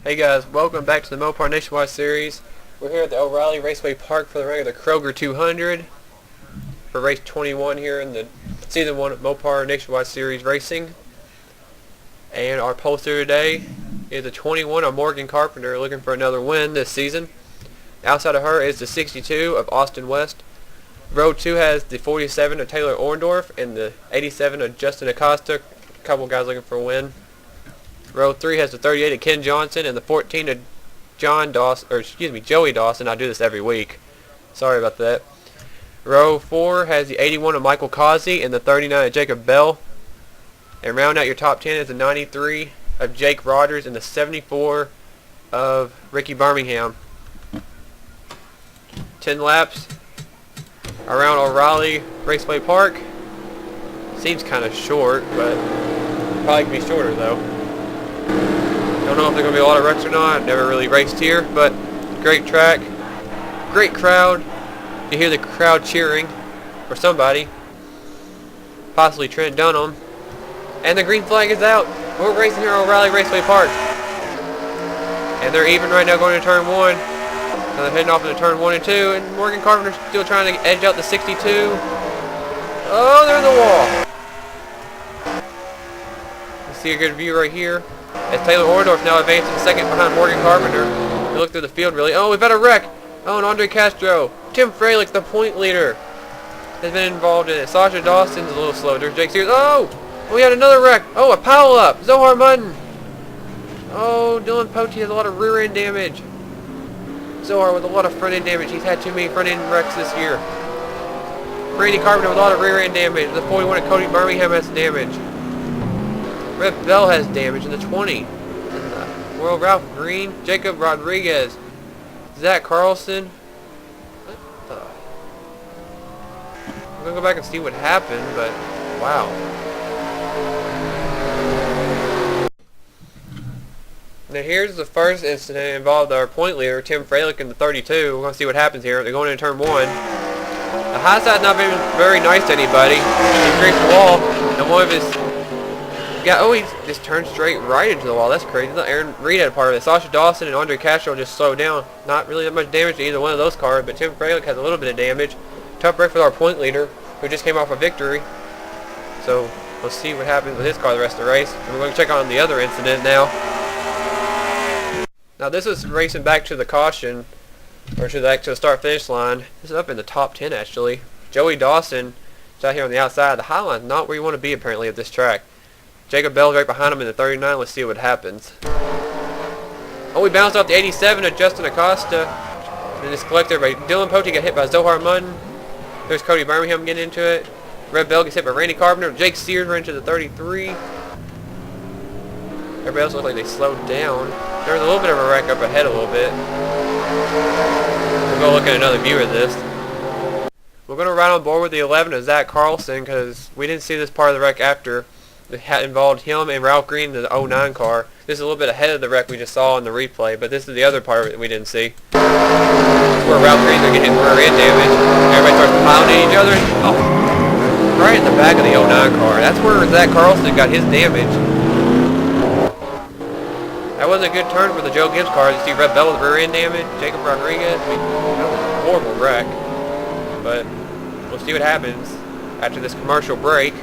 Hey guys, welcome back to the Mopar Nationwide Series. We're here at the O'Reilly Raceway Park for the regular Kroger 200 for race 21 here in the Season 1 Mopar Nationwide Series Racing. And our poster today is the 21 of Morgan Carpenter, looking for another win this season. Outside of her is the 62 of Austin West. Row 2 has the 47 of Taylor Orndorff and the 87 of Justin Acosta. A couple guys looking for a win. Row 3 has the 38 of Ken Johnson and the 14 of Joey Dawson. I do this every week. Sorry about that. Row 4 has the 81 of Michael Causey and the 39 of Jacob Bell. And round out your top 10 is the 93 of Jake Rogers and the 74 of Ricky Birmingham. 10 laps around O'Reilly Raceway Park. Seems kind of short, but probably can be shorter though. Don't know if there's going to be a lot of wrecks or not. I've never really raced here, but great track, great crowd. You hear the crowd cheering for somebody, possibly Trent Dunham. And the green flag is out. We're racing here at O'Reilly Raceway Park. And they're even right now going to turn 1. Now they're heading off into turn 1 and 2, and Morgan Carpenter's still trying to edge out the 62. Oh, they're in the wall. You see a good view right here. As Taylor Orndorff now advancing second behind Morgan Carpenter. They look through the field really. Oh, we've had a wreck. Oh, and Andre Castro. Tim Fralick, the point leader, has been involved in it. Sasha Dawson's a little slow. There's Jake Sears. Oh, we had another wreck. Oh, a pile up. Zohar Mutton. Oh, Dylan Pote has a lot of rear end damage. Zohar with a lot of front end damage. He's had too many front end wrecks this year. Randy Carpenter with a lot of rear end damage. The 41 of Cody Birmingham has damage. Red Bell has damage in the 20. In the World Ralph Green, Jacob Rodriguez, Zach Carlson. What the? I'm gonna go back and see what happened, but wow. Now here's the first incident involved our point leader, Tim Fralick, in the 32. We're gonna see what happens here. They're going into turn 1. The high side's not been very nice to anybody. He scraped the wall, and one of his he just turned straight right into the wall. That's crazy. Aaron Reed had a part of it. Sasha Dawson and Andre Castro just slowed down. Not really that much damage to either one of those cars, but Tim Fralick has a little bit of damage. Tough break for our point leader, who just came off a victory. So we'll see what happens with his car the rest of the race. And we're going to check on the other incident now. Now this is racing back to the caution, or to the start-finish line. This is up in the top 10 actually. Joey Dawson is out here on the outside. The high line's not where you want to be apparently at this track. Jacob Bell's right behind him in the 39. Let's see what happens. Oh, we bounced off the 87 of Justin Acosta. And this collector by Dylan Pote got hit by Zohar Mutton. There's Cody Birmingham getting into it. Red Bell gets hit by Randy Carpenter. Jake Sears ran into the 33. Everybody else looks like they slowed down. There was a little bit of a wreck up ahead a little bit. We'll go look at another view of this. We're going to ride on board with the 11 of Zach Carlson because we didn't see this part of the wreck after. It involved him and Ralph Green in the 09 car. This is a little bit ahead of the wreck we just saw in the replay, but this is the other part that we didn't see. This is where Ralph Green's are getting rear end damage. Everybody starts pounding each other. Oh, right in the back of the 09 car. That's where Zach Carlson got his damage. That wasn't a good turn for the Joe Gibbs car. You see Red Bell with rear end damage. Jacob Rodriguez. That was a horrible wreck. But we'll see what happens after this commercial break.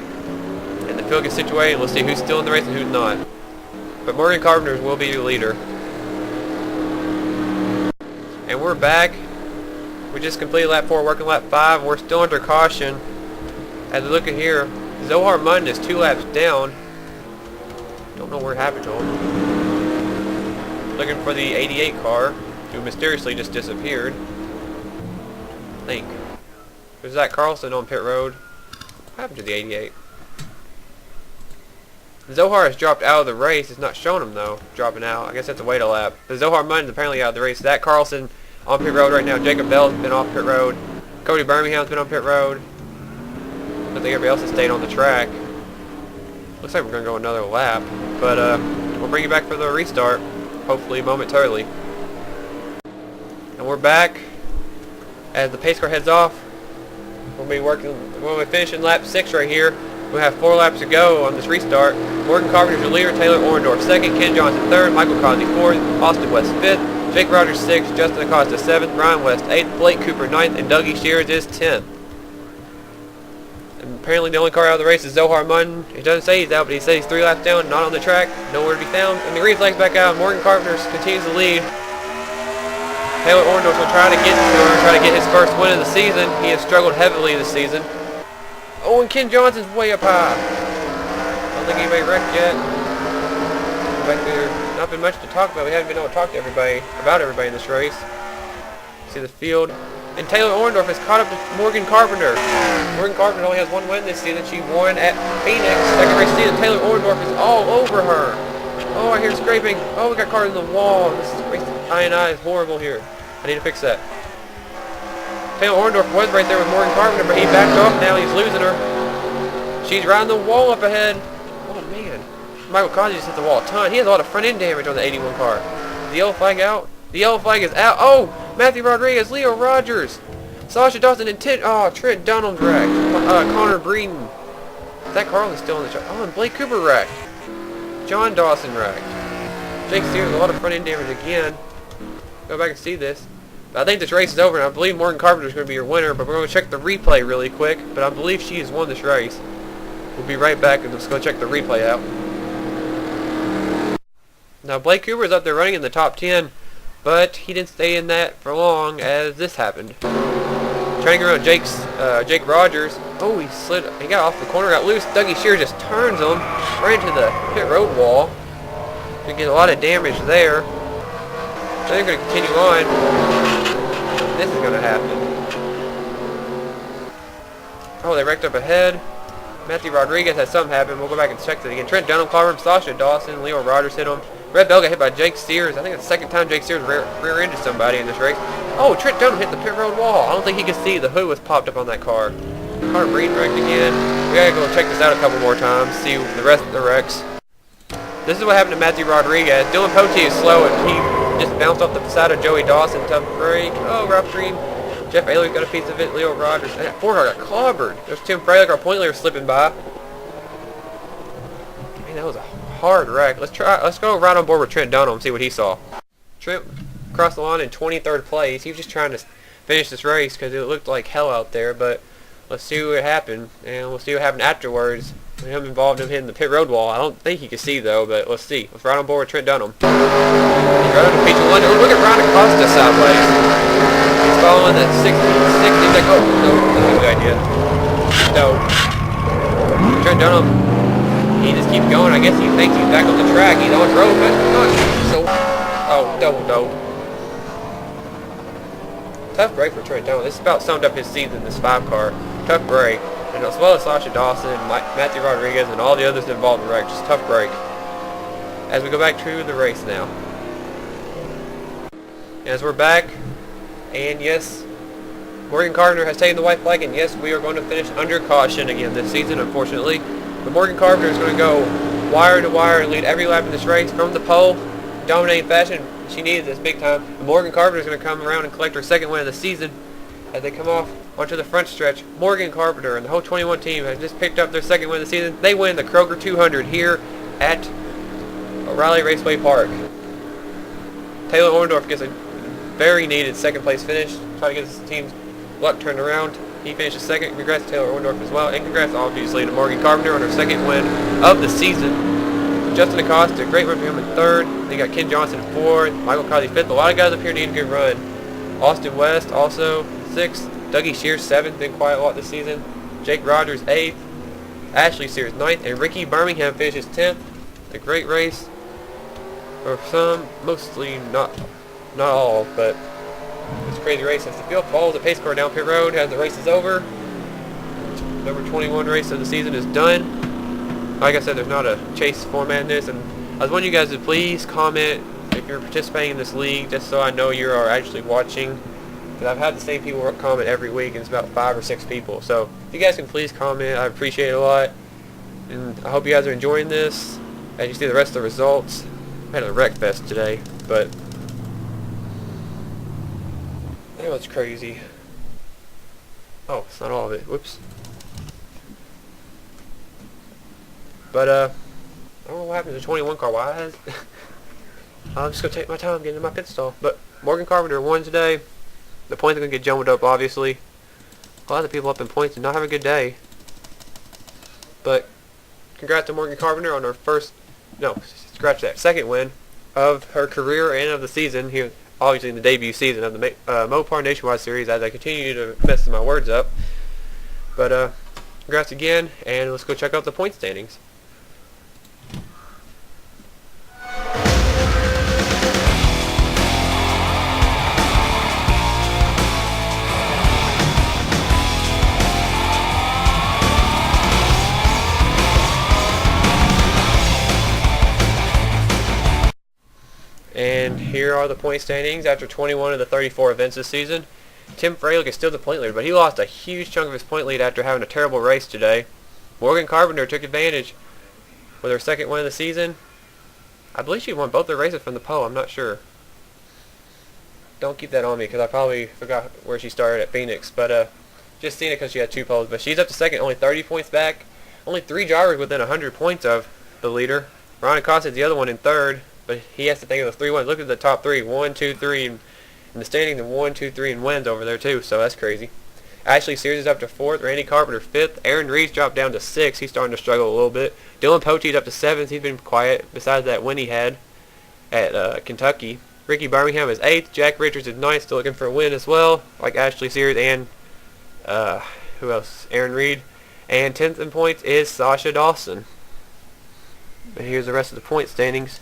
And the field gets situated, and we'll see who's still in the race and who's not. But Morgan Carpenter will be your leader. And we're back. We just completed lap 4, working lap 5, and we're still under caution. As we look at here, Zohar Mutton is 2 laps down. Don't know what happened to him. Looking for the 88 car, who mysteriously just disappeared. I think. There's Zach Carlson on pit road. What happened to the 88? Zohar has dropped out of the race. It's not showing him though, dropping out. I guess that's a wait a lap. But Zohar Mutton's apparently out of the race. Zach Carlson on pit road right now. Jacob Bell's been off pit road. Cody Birmingham's been on pit road. I think everybody else has stayed on the track. Looks like we're going to go another lap. But we'll bring you back for the restart, hopefully momentarily. And we're back as the pace car heads off. We'll be finishing lap 6 right here. We have 4 laps to go on this restart. Morgan Carpenter's your leader, Taylor Orndorff second, Ken Johnson third, Michael Conley fourth, Austin West fifth, Jake Rogers sixth, Justin Acosta seventh, Brian West eighth, Blake Cooper ninth, and Dougie Shears is 10th. And apparently the only car out of the race is Zohar Munn. He doesn't say he's out, but he says he's 3 laps down, not on the track, nowhere to be found. And the green flag's back out. Morgan Carpenter continues to lead. Taylor Orndorff will try to get his first win of the season. He has struggled heavily this season. Oh, and Ken Johnson's way up high. I don't think anybody wrecked yet. Back there, not been much to talk about. We haven't been able to talk to everybody in this race. See the field. And Taylor Orndorff has caught up to Morgan Carpenter. Morgan Carpenter only has 1 win this season. She won at Phoenix. Second race season. Taylor Orndorff is all over her. Oh, I hear scraping. Oh, we got cars in the wall. This race I is horrible here. I need to fix that. Taylor Orndorff was right there with Morgan Carpenter, but he backed off now. He's losing her. She's riding the wall up ahead. Oh, man. Michael Conley just hit the wall a ton. He has a lot of front end damage on the 81 car. Is the yellow flag out? The yellow flag is out. Oh! Matthew Rodriguez, Leo Rogers, Sasha Dawson, and Trent Dunham's wrecked. Connor Breeden. That car is still on the track. Oh, and Blake Cooper wrecked. John Dawson wrecked. Jake Sears, a lot of front end damage again. Go back and see this. I think this race is over, and I believe Morgan Carpenter is going to be your winner, but we're going to check the replay really quick. But I believe she has won this race. We'll be right back, and let's go check the replay out. Now, Blake Cooper is up there running in the top 10, but he didn't stay in that for long as this happened. Trying around Jake Rogers. Oh, he slid. He got off the corner, got loose. Dougie Shears just turns him right into the pit road wall. Gonna get a lot of damage there. So they're going to continue on. This is going to happen. Oh, they wrecked up ahead. Matthew Rodriguez had something happen. We'll go back and check that again. Trent Dunham caught him. Sasha Dawson. Leo Rogers hit him. Red Bell got hit by Jake Sears. I think it's the second time Jake Sears rear-ended somebody in this race. Oh, Trent Dunham hit the pit road wall. I don't think he could see. The hood was popped up on that car. Connor Breeden wrecked again. We gotta go check this out a couple more times. See the rest of the wrecks. This is what happened to Matthew Rodriguez. Dylan Pote is slow, and he just bounced off the side of Joey Dawson. Tough break. Oh, Ralph Green. Jeff Ayler got a piece of it. Leo Rogers. And that 4-car got clobbered. There's Tim Fralick, our point leader, slipping by. Man, that was a hard wreck. Let's go right on board with Trent Dunham and see what he saw. Trent crossed the line in 23rd place. He was just trying to finish this race because it looked like hell out there, but let's see what happened, and we'll see what happened afterwards. Him involved in hitting the pit road wall. I don't think he could see though, but let's see. Let's ride on board with Trent Dunham. He's right on the Peach of London. Oh, look at Ryan Acosta sideways. He's following the 60. He's like, oh, no, that's a good idea. No. Trent Dunham, he just keeps going. I guess he thinks he's back on the track. He's on road, but not so. Oh, double. Tough break for Trent Dunham. This about summed up his season, this 5-car. Tough break. And as well as Sasha Dawson, Matthew Rodriguez, and all the others involved in the wreck. Just tough break. As we go back to the race now. As we're back, and yes, Morgan Carpenter has taken the white flag, and yes, we are going to finish under caution again this season, unfortunately. But Morgan Carpenter is going to go wire to wire and lead every lap in this race from the pole, dominating fashion. She needed this big time. And Morgan Carpenter is going to come around and collect her second win of the season as they come off onto the front stretch. Morgan Carpenter and the whole 21 team has just picked up their second win of the season. They win the Kroger 200 here at O'Reilly Raceway Park. Taylor Orndorff gets a very needed second place finish. Try to get his team's luck turned around. He finishes second. Congrats to Taylor Orndorff as well. And congrats obviously to Morgan Carpenter on her second win of the season. Justin Acosta, great run for him in third. Then you got Ken Johnson in fourth. Michael Conley fifth. A lot of guys up here need a good run. Austin West also sixth. Dougie Shears seventh. Been quiet a lot this season. Jake Rogers eighth. Ashley Sears ninth. And Ricky Birmingham finishes 10th. A great race. For some, mostly not all, but it's a crazy race. As the field follows the pace car down pit road as the race is over. Number 21 race of the season is done. Like I said, there's not a chase format in this, and I was wanting you guys to please comment if you're participating in this league, just so I know you are actually watching. Because I've had the same people comment every week, and it's about 5 or 6 people. So if you guys can please comment, I appreciate it a lot. And I hope you guys are enjoying this. As you see the rest of the results, I had a wreck fest today, but that was crazy. Oh, it's not all of it. Whoops. But I don't know what happened to the 21 car. Why has I'm just gonna take my time getting to my pit stall. But Morgan Carpenter won today. The points are gonna get jumbled up, obviously. A lot of people up in points did not have a good day. But congrats to Morgan Carpenter on her second win of her career and of the season. Here, obviously in the debut season of the Mopar Nationwide Series. As I continue to mess my words up. But congrats again, and let's go check out the point standings. And here are the point standings after 21 of the 34 events this season. Tim Fralick is still the point leader, but he lost a huge chunk of his point lead after having a terrible race today. Morgan Carpenter took advantage with her second win of the season. I believe she won both the races from the pole. I'm not sure. Don't keep that on me because I probably forgot where she started at Phoenix. But just seen it because she had 2 poles. But she's up to second, only 30 points back. Only 3 drivers within 100 points of the leader. Ron Acosta's the other one in third. But he has to think of the 3 wins. Look at the top 3. 1, 2, 3 in the standings, and 1, 2, 3 in wins over there too. So that's crazy. Ashley Sears is up to 4th. Randy Carpenter 5th. Aaron Reed's dropped down to 6th. He's starting to struggle a little bit. Dylan Pote's up to 7th. He's been quiet besides that win he had at Kentucky. Ricky Birmingham is 8th. Jack Richards is 9th. Still looking for a win as well, like Ashley Sears and who else? Aaron Reed. And 10th in points is Sasha Dawson. And here's the rest of the point standings.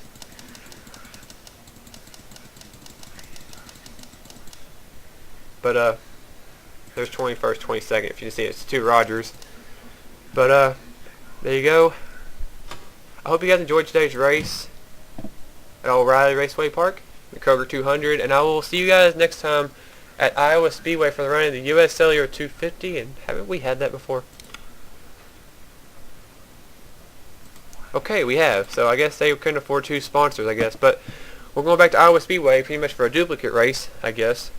But there's 21st, 22nd. If you can see it, it's 2 Rogers. But there you go. I hope you guys enjoyed today's race at O'Reilly Raceway Park, the Kroger 200, and I will see you guys next time at Iowa Speedway for the run of the U.S. Cellular 250. And haven't we had that before? Okay, we have. So I guess they couldn't afford 2 sponsors, I guess. But we're going back to Iowa Speedway pretty much for a duplicate race, I guess.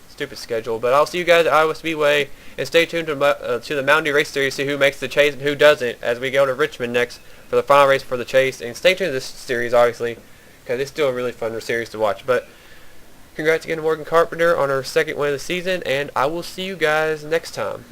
Stupid schedule. But I'll see you guys at Iowa Speedway, and stay tuned to the Mountain Dew Race Series to see who makes the chase and who doesn't as we go to Richmond next for the final race for the chase. And stay tuned to this series, obviously, because it's still a really fun series to watch. But congrats again to Morgan Carpenter on her second win of the season, and I will see you guys next time.